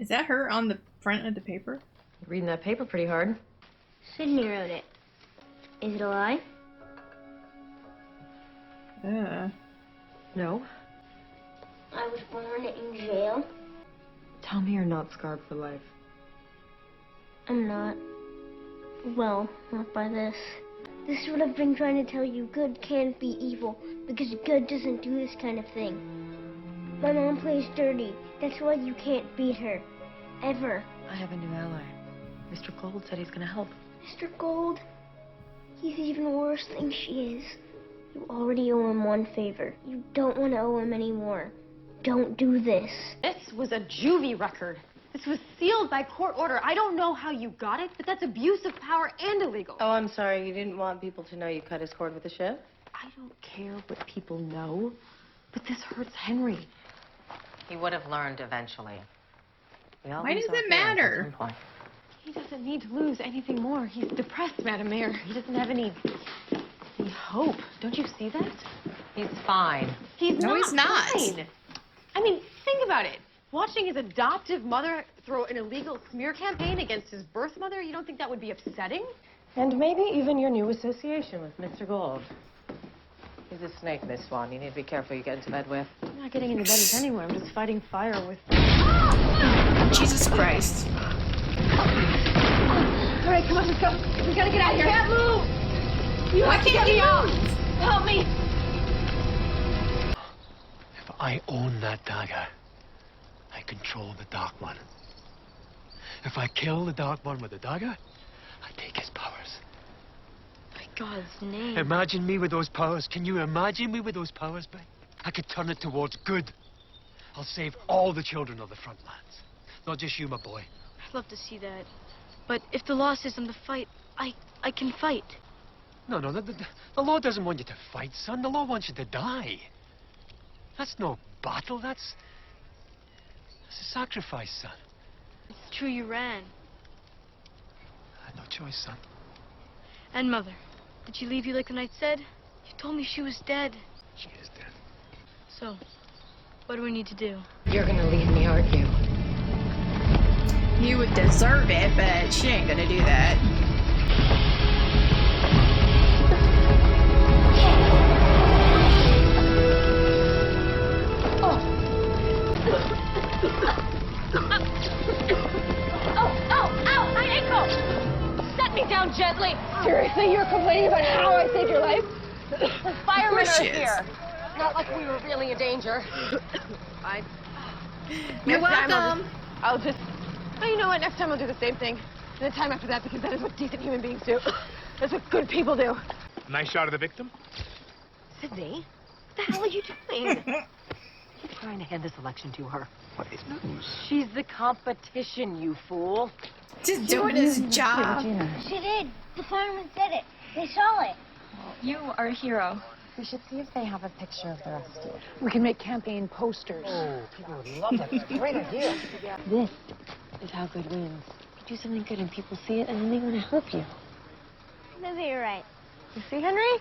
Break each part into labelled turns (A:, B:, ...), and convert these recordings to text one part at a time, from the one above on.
A: Is that her on the front of the paper?
B: You're reading that paper pretty hard.
C: Sydney wrote it. Is it a lie?
B: No.
C: I was born in jail.
B: Tell me you're not scarred for life.
C: I'm not. Well, not by this. This is what I've been trying to tell you. Good can't be evil, because good doesn't do this kind of thing. My mom plays dirty. That's why you can't beat her. Ever.
B: I have a new ally. Mr. Gold said he's gonna help.
C: Mr. Gold? He's even worse than she is. You already owe him one favor. You don't want to owe him any more. Don't do this.
D: This was a juvie record. This was sealed by court order. I don't know how you got it, but that's abuse of power and illegal.
B: Oh, I'm sorry. You didn't want people to know you cut his cord with a shiv?
D: I don't care what people know, but this hurts Henry.
E: He would have learned eventually.
A: Why does it matter?
D: He doesn't need to lose anything more. He's depressed, Madam Mayor. He doesn't have any hope. Don't you see that?
E: He's fine.
D: He's
A: not.
D: Fine. I mean, think about it. Watching his adoptive mother throw an illegal smear campaign against his birth mother, you don't think that would be upsetting?
B: And maybe even your new association with Mr. Gold. He's a snake, Miss Swan. You need to be careful you get into bed with.
D: I'm not getting into bed with anyone. I'm just fighting fire with...
A: Jesus Christ.
D: All right, come on, let's go. We gotta get out of here. Can't move. You have to get me out. Help me.
F: If I own that dagger, I control the Dark One. If I kill the Dark One with the dagger, I take his powers.
D: By God's name.
F: Imagine me with those powers. Can you imagine me with those powers, Bing? I could turn it towards good. I'll save all the children of the front lands. Not just you, my boy.
G: I'd love to see that. But if the loss isn't the fight, I can fight.
F: No, the law doesn't want you to fight, son. The law wants you to die. That's no battle. That's a sacrifice, son.
G: It's true you ran.
F: I had no choice, son.
G: And Mother, did she leave you like the knight said? You told me she was dead.
F: She is dead.
G: So, what do we need to do?
B: You're gonna leave me, aren't you?
A: You would deserve it, but she ain't gonna do that.
D: Ow, my ankle! Set me down gently. Seriously, you're complaining about how I saved your life? The firemen are here. Not like we were really in danger.
A: You're welcome.
D: I'll just... Oh, you know what? Next time I'll do the same thing. And the time after that, because that is what decent human beings do. That's what good people do.
H: Nice shot of the victim.
D: Sydney, what the hell are you doing?
E: He's trying to hand this election to her.
H: What is news?
E: She's the competition, you fool.
A: Just doing his job.
C: She did. The firemen said it. They saw it.
G: You are a hero.
E: We should see if they have a picture of the rescue.
D: We can make campaign posters.
E: Oh, people would love that. It's a great idea.
D: This is how good wins. You do something good and people see it and then they want to help you.
C: Maybe you're right.
D: You see, Henry?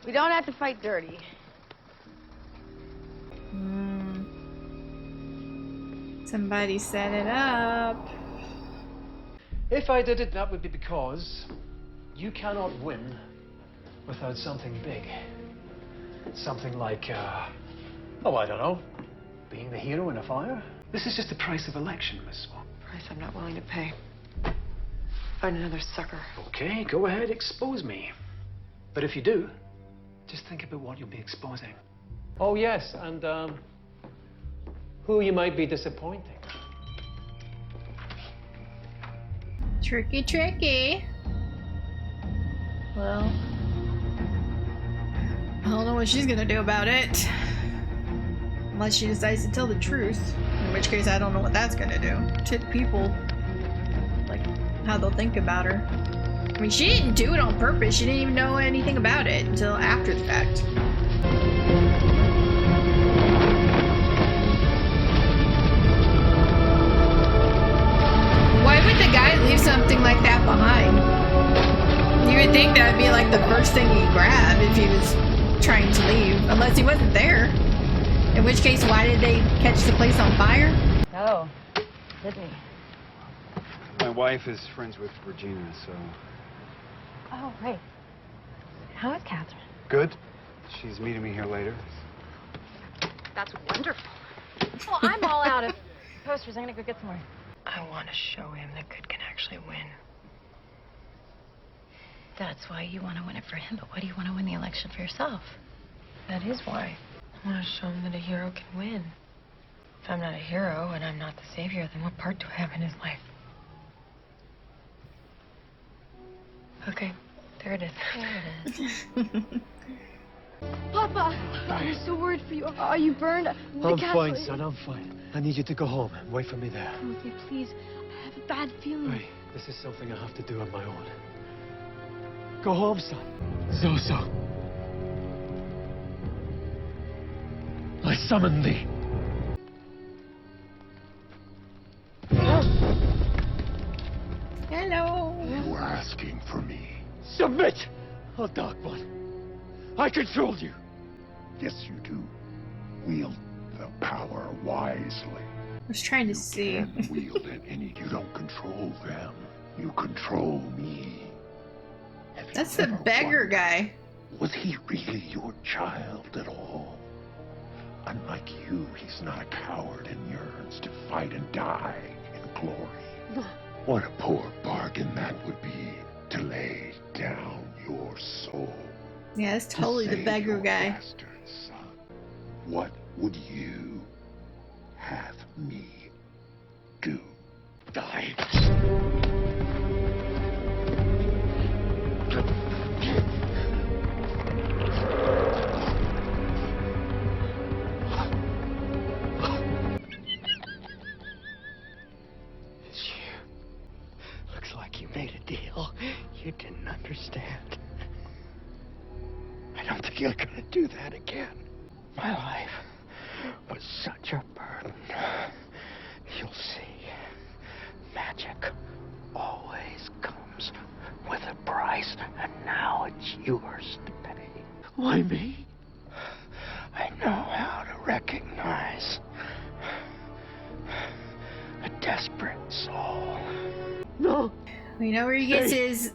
D: We don't have to fight dirty.
A: Somebody set it up.
F: If I did it, that would be because you cannot win without something big. Something like, oh, I don't know, being the hero in a fire. This is just the price of election, Miss Swan.
D: Price I'm not willing to pay. Find another sucker.
F: Okay, go ahead, expose me. But if you do, just think about what you'll be exposing. Oh, yes, and, who you might be disappointing.
A: Tricky, tricky. Well, I don't know what she's gonna do about it. Unless she decides to tell the truth. In which case, I don't know what that's gonna do to the people. Like, how they'll think about her. I mean, she didn't do it on purpose. She didn't even know anything about it until after the fact. Why would the guy leave something like that behind? You would think that would be like the first thing he'd grab if he was trying to leave, unless he wasn't there. In which case, why did they catch the place on fire?
E: Oh, Sydney.
I: My wife is friends with Regina, so...
E: Oh, right. How is Catherine?
I: Good. She's meeting me here later.
E: That's wonderful. Well, I'm all out of posters. I'm gonna go get some more. I want to show him that good can actually win.
B: That's why you want to win it for him, but why do you want to win the election for yourself?
E: That is why. I want to show him that a hero can win. If I'm not a hero and I'm not the savior, then what part do I have in his life? Okay, there it is.
B: There it is.
G: Papa, I'm so worried for you. Are you burned?
F: I'm fine, son, I'm fine. I need you to go home and wait for me there.
G: Come with me, please. I have a bad feeling.
F: Hey, this is something I have to do on my own. Go home, son. Zoso. I summon thee.
A: Hello.
H: You were asking for me.
F: Submit! Oh, Dark One. I control you.
H: Yes, you do. Wield the power wisely.
A: I was trying to see.
H: You can't wield it any. You don't control them. You control me. Have you
A: That's the
H: ever
A: beggar
H: wondered,
A: guy.
H: Was he really your child at all? Unlike you, he's not a coward and yearns to fight and die in glory. What a poor bargain that would be, to lay down your soul.
A: Yeah, that's totally the
H: save
A: beggar
H: your
A: guy.
H: bastard son. What would you have me do? Die.
F: It's you. Looks like you made a deal you didn't understand. I don't think you're gonna do that again. My life was such a burden. You'll see. Magic always comes with a price, and now it's yours to pay. Why me? I know how to recognize a desperate soul. No!
A: We know where he gets his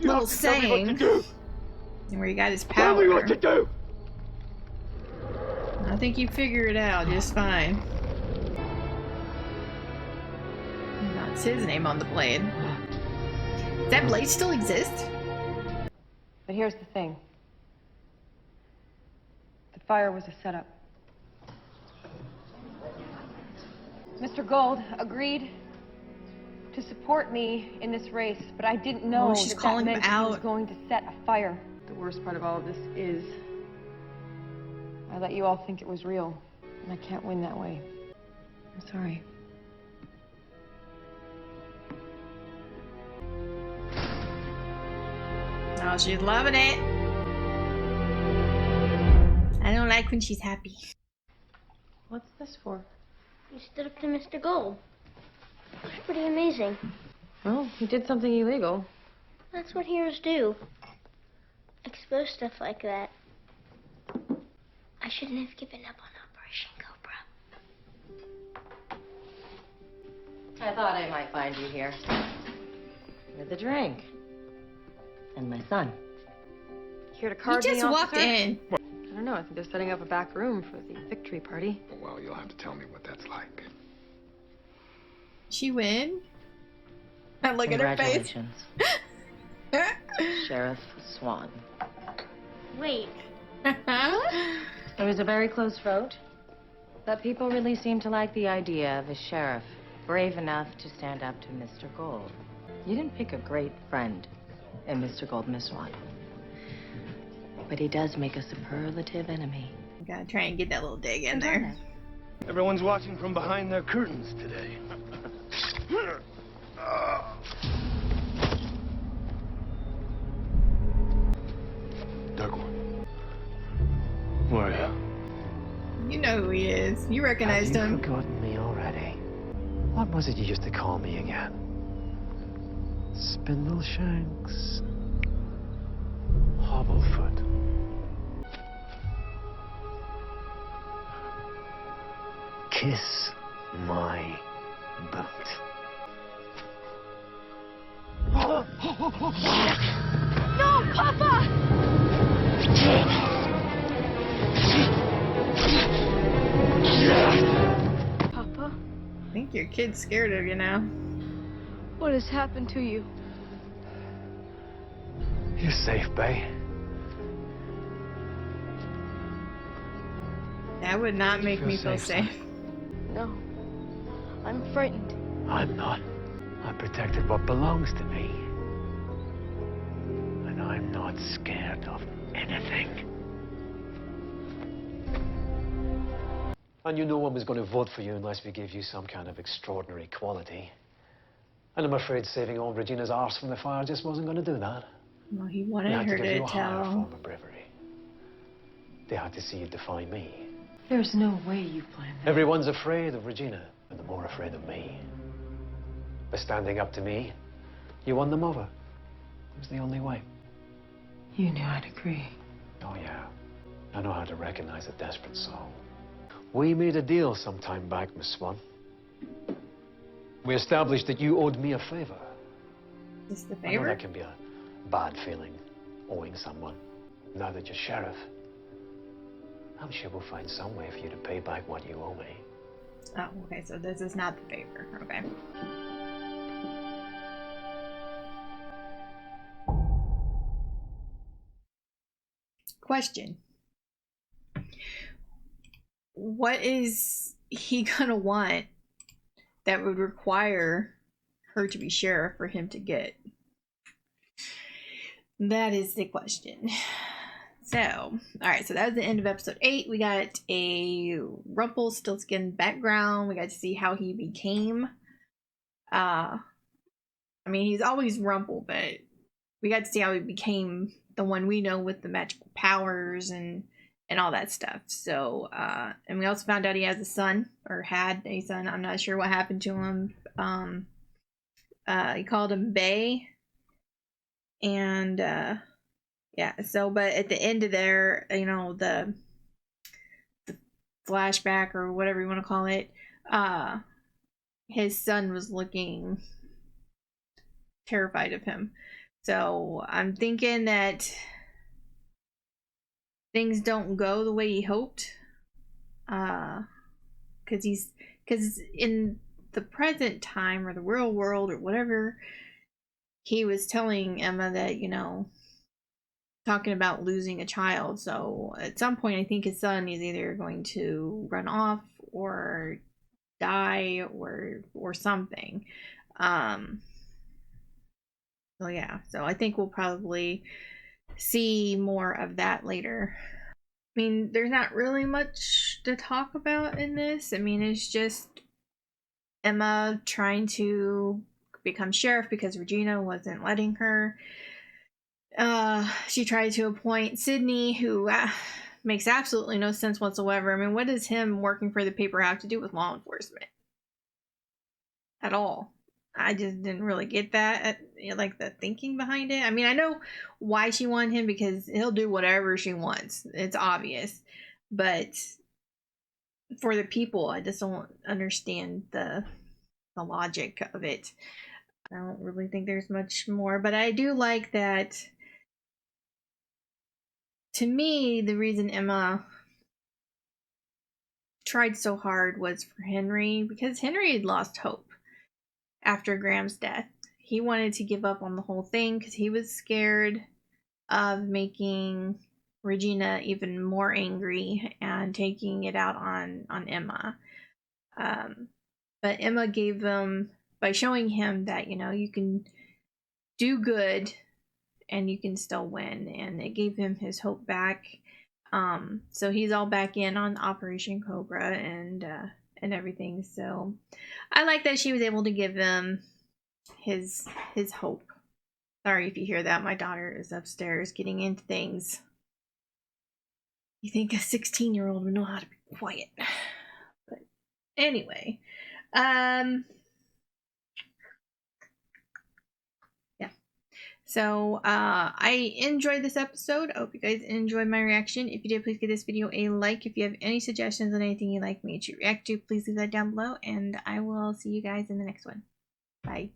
A: little saying. And where he got his
F: Tell
A: power.
F: me what to do!
A: I think you figure it out just fine. That's his name on the blade. Does that blade still exist?
E: But here's the thing. The fire was a setup. Mr. Gold agreed to support me in this race, but I didn't know
A: Oh, she's
E: that
A: calling him
E: meant he was
A: out.
E: going to set a fire. The worst part of all of this is I let you all think it was real, and I can't win that way. I'm sorry.
A: Oh, she's loving it. I don't like when she's happy.
E: What's this for?
C: You stood up to Mr. Gold. That's pretty amazing.
E: Well, he did something illegal.
C: That's what heroes do. Expose stuff like that. I shouldn't have given up on Operation Cobra.
B: I thought I might find you here. With a drink. And my son.
E: Here to
A: He
E: card me,
A: just walked
E: officer?
A: in.
E: I don't know. I think they're setting up a back room for the victory party.
H: Well, you'll have to tell me what that's like.
A: She win? And look at her face.
B: Congratulations, Sheriff Swan.
C: Wait.
B: It was a very close vote, but people really seem to like the idea of a sheriff brave enough to stand up to Mr. Gold. You didn't pick a great friend in Mr. Gold, Miss Swan. But he does make a superlative enemy.
A: Gotta try and get that little dig in there.
F: Everyone's watching from behind their curtains today.
H: Dark One.
F: Where are you?
A: You know who he is. You recognized
F: Have you
A: him.
F: forgotten me already? What was it you used to call me again? Spindleshanks? Hobblefoot? Kiss my about.
D: No, Papa!
G: Papa,
A: I think your kid's scared of you now.
G: what has happened to you?
F: You're safe, Bay.
A: That would not make me feel
F: safe, son.
A: safe.
G: No, I'm frightened.
F: I'm not. I protected what belongs to me. And I'm not scared of anything. I knew no one was going to vote for you unless we gave you some kind of extraordinary quality. And I'm afraid saving old Regina's arse from the fire just wasn't going to do that.
A: Well, he
F: They
A: wanted
F: had
A: her
F: to give you
A: to
F: a higher
A: tell.
F: form of bravery. They had to see you defy me.
B: There's no way you planned that.
F: Everyone's afraid of Regina, and they're more afraid of me. By standing up to me, you won them over. It was the only way.
B: You knew I'd agree.
F: Oh, yeah. I know how to recognize a desperate soul. We made a deal some time back, Miss Swan. We established that you owed me a favor.
A: Is this the
F: I know
A: favor?
F: that can be a bad feeling, owing someone. Now that you're sheriff, I'm sure we'll find some way for you to pay back what you owe me.
A: Oh, okay, so this is not the favor. Okay. Question. What is he gonna want that would require her to be sheriff for him to get? That is the question. So, alright, so that was the end of episode 8. We got a Rumpelstiltskin background. We got to see how he became. I mean, he's always Rumple, but we got to see how he became the one we know with the magical powers and all that stuff. So, and we also found out he has a son, or had a son. I'm not sure what happened to him. He called him Bay. And, yeah, so, but at the end of there, you know, the flashback or whatever you want to call it, his son was looking terrified of him. So I'm thinking that things don't go the way he hoped. Because in the present time or the real world or whatever, he was telling Emma that, you know, talking about losing a child. So at some point, I think his son is either going to run off or die or something. So yeah, so I think we'll probably see more of that later. I mean, there's not really much to talk about in this. I mean, it's just Emma trying to become sheriff because Regina wasn't letting her. She tried to appoint Sydney, who makes absolutely no sense whatsoever. I mean, what does him working for the paper have to do with law enforcement? At all. I just didn't really get that, like the thinking behind it. I mean, I know why she wanted him, because he'll do whatever she wants. It's obvious. But for the people, I just don't understand the logic of it. I don't really think there's much more, but I do like that. To me, the reason Emma tried so hard was for Henry, because Henry had lost hope after Graham's death. He wanted to give up on the whole thing because he was scared of making Regina even more angry and taking it out on Emma. But Emma gave him, by showing him that, you know, you can do good and you can still win, and it gave him his hope back. So he's all back in on Operation Cobra and everything. So I like that she was able to give him his hope. Sorry if you hear that. My daughter is upstairs getting into things. You think a 16-year-old would know how to be quiet. But anyway, yeah. So I enjoyed this episode. I hope you guys enjoyed my reaction. If you did, please give this video a like. If you have any suggestions on anything you'd like me to react to, please leave that down below, and I will see you guys in the next one. Bye.